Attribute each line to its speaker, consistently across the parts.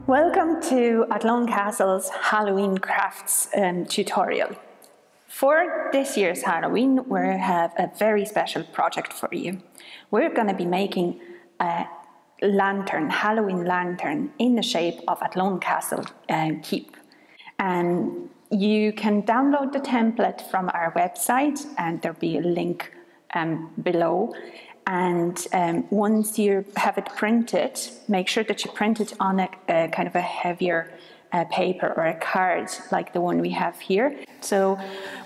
Speaker 1: Welcome to Athlone Castle's Halloween crafts tutorial. For this year's Halloween, we have a very special project for you. We're going to be making a lantern, Halloween lantern, in the shape of Athlone Castle Keep. And you can download the template from our website, and there'll be a link below. And once you have it printed, make sure that you print it on a kind of a heavier paper or a card like the one we have here. So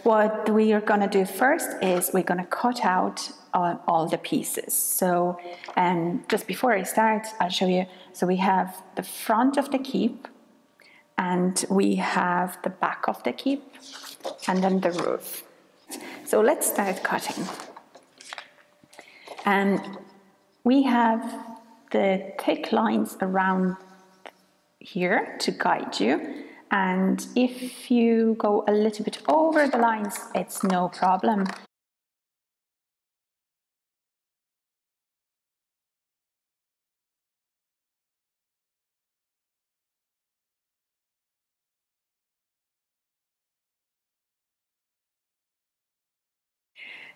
Speaker 1: what we are going to do first is we're going to cut out all the pieces. So just before I start, I'll show you. So we have the front of the keep, and we have the back of the keep, and then the roof. So let's start cutting. And we have the thick lines around here to guide you. And if you go a little bit over the lines, it's no problem.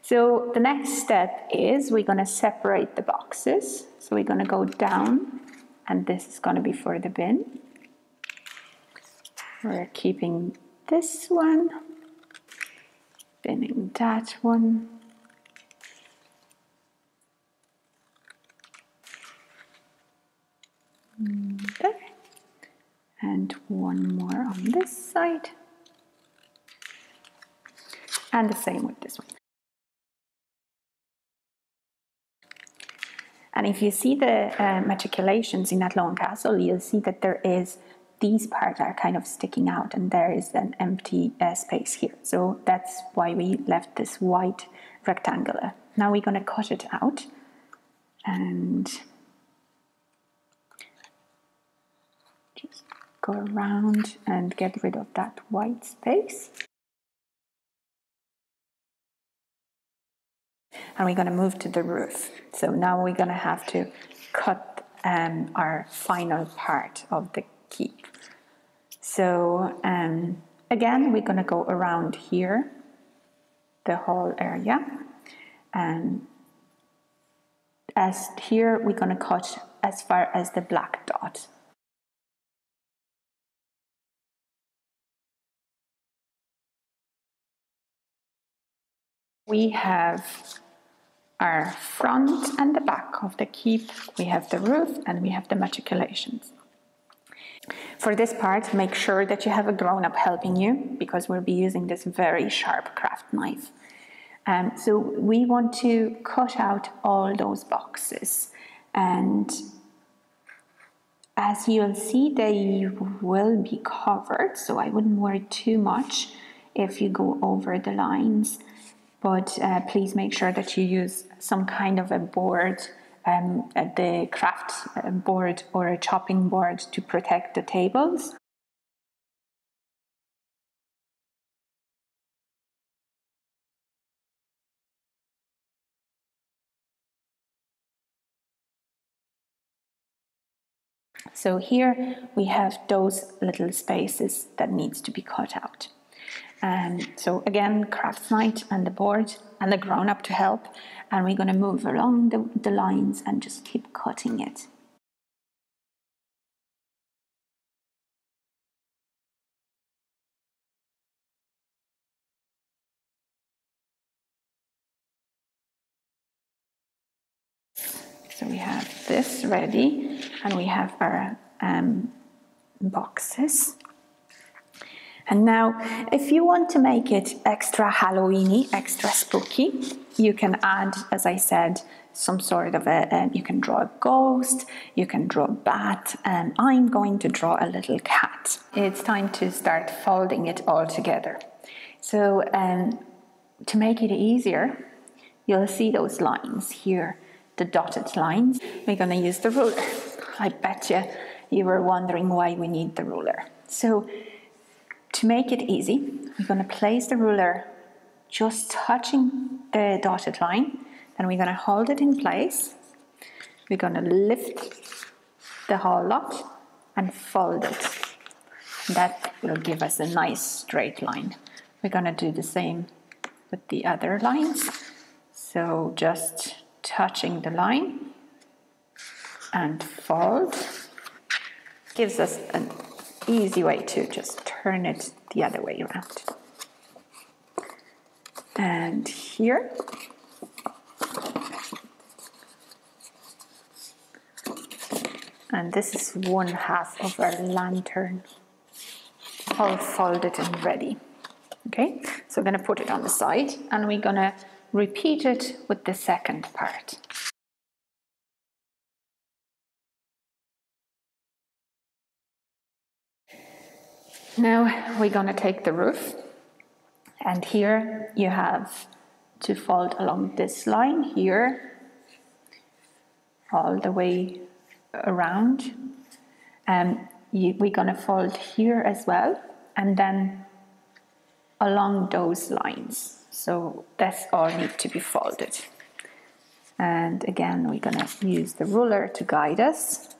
Speaker 1: So the next step is we're going to separate the boxes. So we're going to go down, and this is going to be for the bin. We're keeping this one, binning that one. There. And one more on this side. And the same with this one. And if you see the matriculations in Athlone Castle, you'll see that these parts are kind of sticking out, and there is an empty space here. So that's why we left this white rectangular. Now we're going to cut it out and just go around and get rid of that white space. And we're going to move to the roof. So now we're going to have to cut our final part of the keep. So again, we're going to go around here, the whole area. And as here, we're going to cut as far as the black dot. We have our front and the back of the keep, we have the roof, and we have the matriculations. For this part, make sure that you have a grown-up helping you, because we'll be using this very sharp craft knife. So we want to cut out all those boxes, and as you'll see, they will be covered, so I wouldn't worry too much if you go over the lines. But please make sure that you use some kind of a board, the craft board or a chopping board, to protect the tables. So here we have those little spaces that needs to be cut out. So again, craft knife and the board and the grown-up to help, and we're going to move along the lines and just keep cutting it. So we have this ready, and we have our boxes. And now, if you want to make it extra Halloweeny, extra spooky, you can add, as I said, some sort of you can draw a ghost, you can draw a bat, and I'm going to draw a little cat. It's time to start folding it all together. So to make it easier, you'll see those lines here, the dotted lines. We're going to use the ruler. I bet you were wondering why we need the ruler. So to make it easy, we're going to place the ruler just touching the dotted line, and we're going to hold it in place. We're going to lift the whole lot and fold it. That will give us a nice straight line. We're going to do the same with the other lines. So just touching the line and fold gives us an easy way to just turn it the other way around. And here, and this is 1/2 of our lantern, all folded and ready. Okay, so we're going to put it on the side and we're going to repeat it with the second part. Now we're going to take the roof, and here you have to fold along this line here, all the way around. We're going to fold here as well, and then along those lines. So that's all need to be folded. And again, we're going to use the ruler to guide us.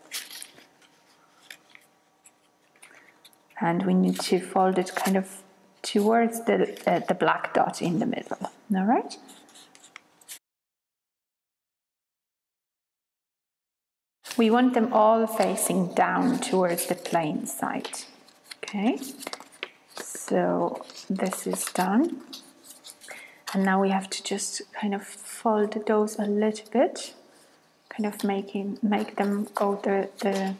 Speaker 1: And we need to fold it kind of towards the black dot in the middle. All right? We want them all facing down towards the plain side. Okay? So this is done. And now we have to just kind of fold those a little bit, kind of make them go the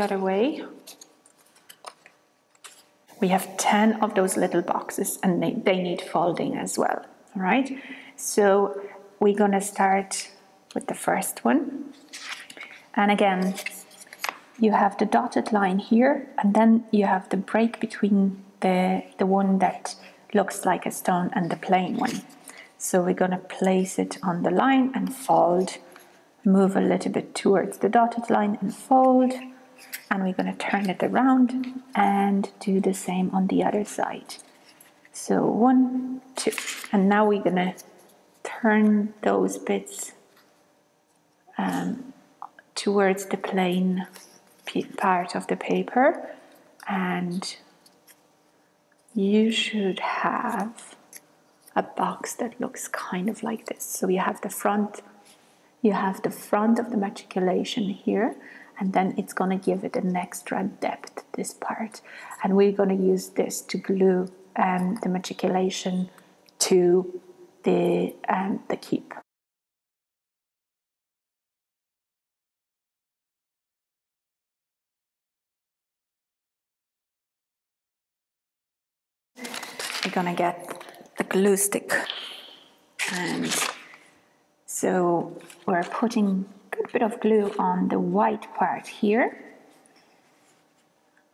Speaker 1: other way. We have 10 of those little boxes, and they need folding as well. All right? So we're going to start with the first one. And again, you have the dotted line here, and then you have the break between the one that looks like a stone and the plain one. So we're going to place it on the line and fold, move a little bit towards the dotted line and fold, and we're going to turn it around and do the same on the other side. So 1, 2, and now we're going to turn those bits towards the plain part of the paper, and you should have a box that looks kind of like this. So you have the front of the matriculation here, and then it's going to give it an extra depth, this part, and we're going to use this to glue the matriculation to the keep. We're going to get the glue stick, and so we're putting a good bit of glue on the white part here.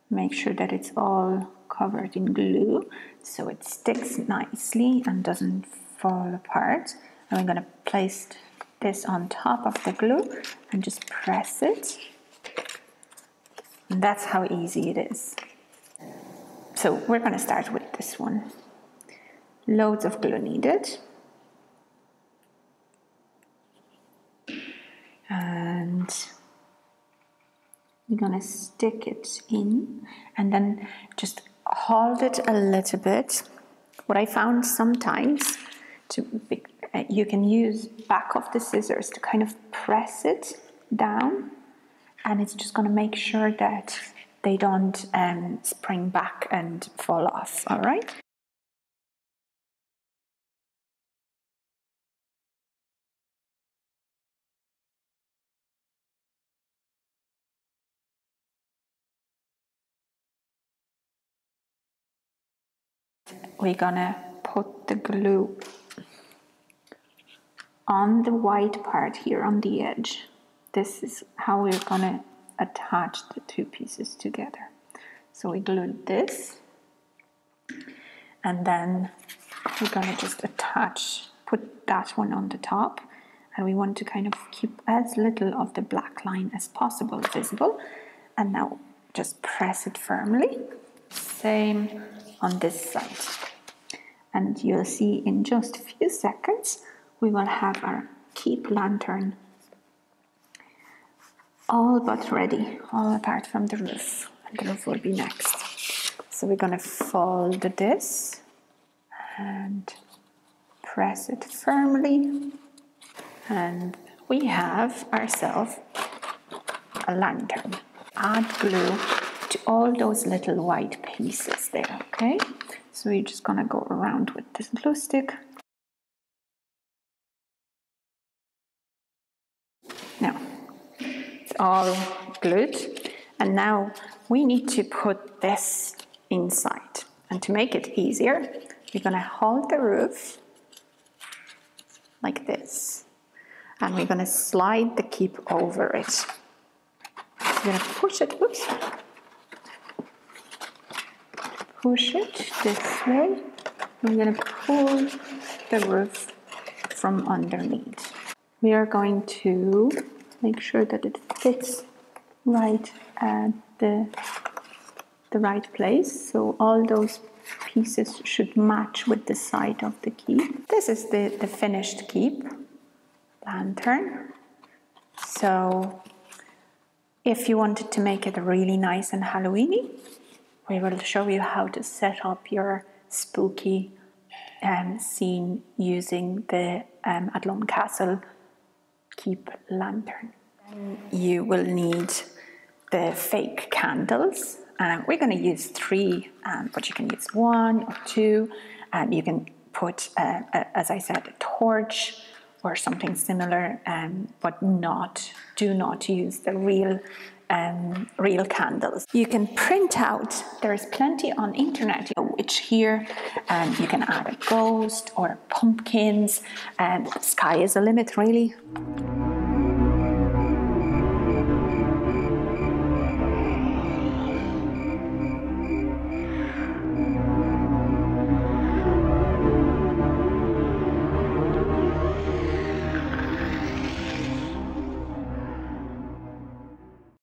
Speaker 1: Make sure that it's all covered in glue so it sticks nicely and doesn't fall apart. And we're going to place this on top of the glue and just press it. And that's how easy it is. So we're going to start with this one. Loads of glue needed. And we're going to stick it in and then just hold it a little bit. What I found sometimes, you can use back of the scissors to kind of press it down, and it's just going to make sure that they don't spring back and fall off, all right? We're gonna put the glue on the white part here on the edge. This is how we're gonna attach the two pieces together. So we glued this, and then we're gonna just put that one on the top, and we want to kind of keep as little of the black line as possible visible. And now just press it firmly. Same on this side. And you'll see in just a few seconds, we will have our keep lantern all but ready, all apart from the roof. And the roof will be next. So we're going to fold this and press it firmly. And we have ourselves a lantern. Add glue to all those little white pieces there, okay? So we're just gonna go around with this glue stick. Now, it's all glued. And now we need to put this inside. And to make it easier, we're gonna hold the roof like this. And we're gonna slide the keep over it. So we're gonna push it, oops. Push it this way. We're going to pull the roof from underneath. We are going to make sure that it fits right at the right place. So all those pieces should match with the side of the keep. This is the finished keep lantern. So if you wanted to make it really nice and Halloweeny, we will show you how to set up your spooky scene using the Athlone Castle Keep lantern. Then you will need the fake candles. We're going to use 3, but you can use 1 or 2. You can put, as I said, a torch or something similar, but do not use the real candles. You can print out, there's plenty on internet, which here you can add a ghost or pumpkins, and sky is the limit really.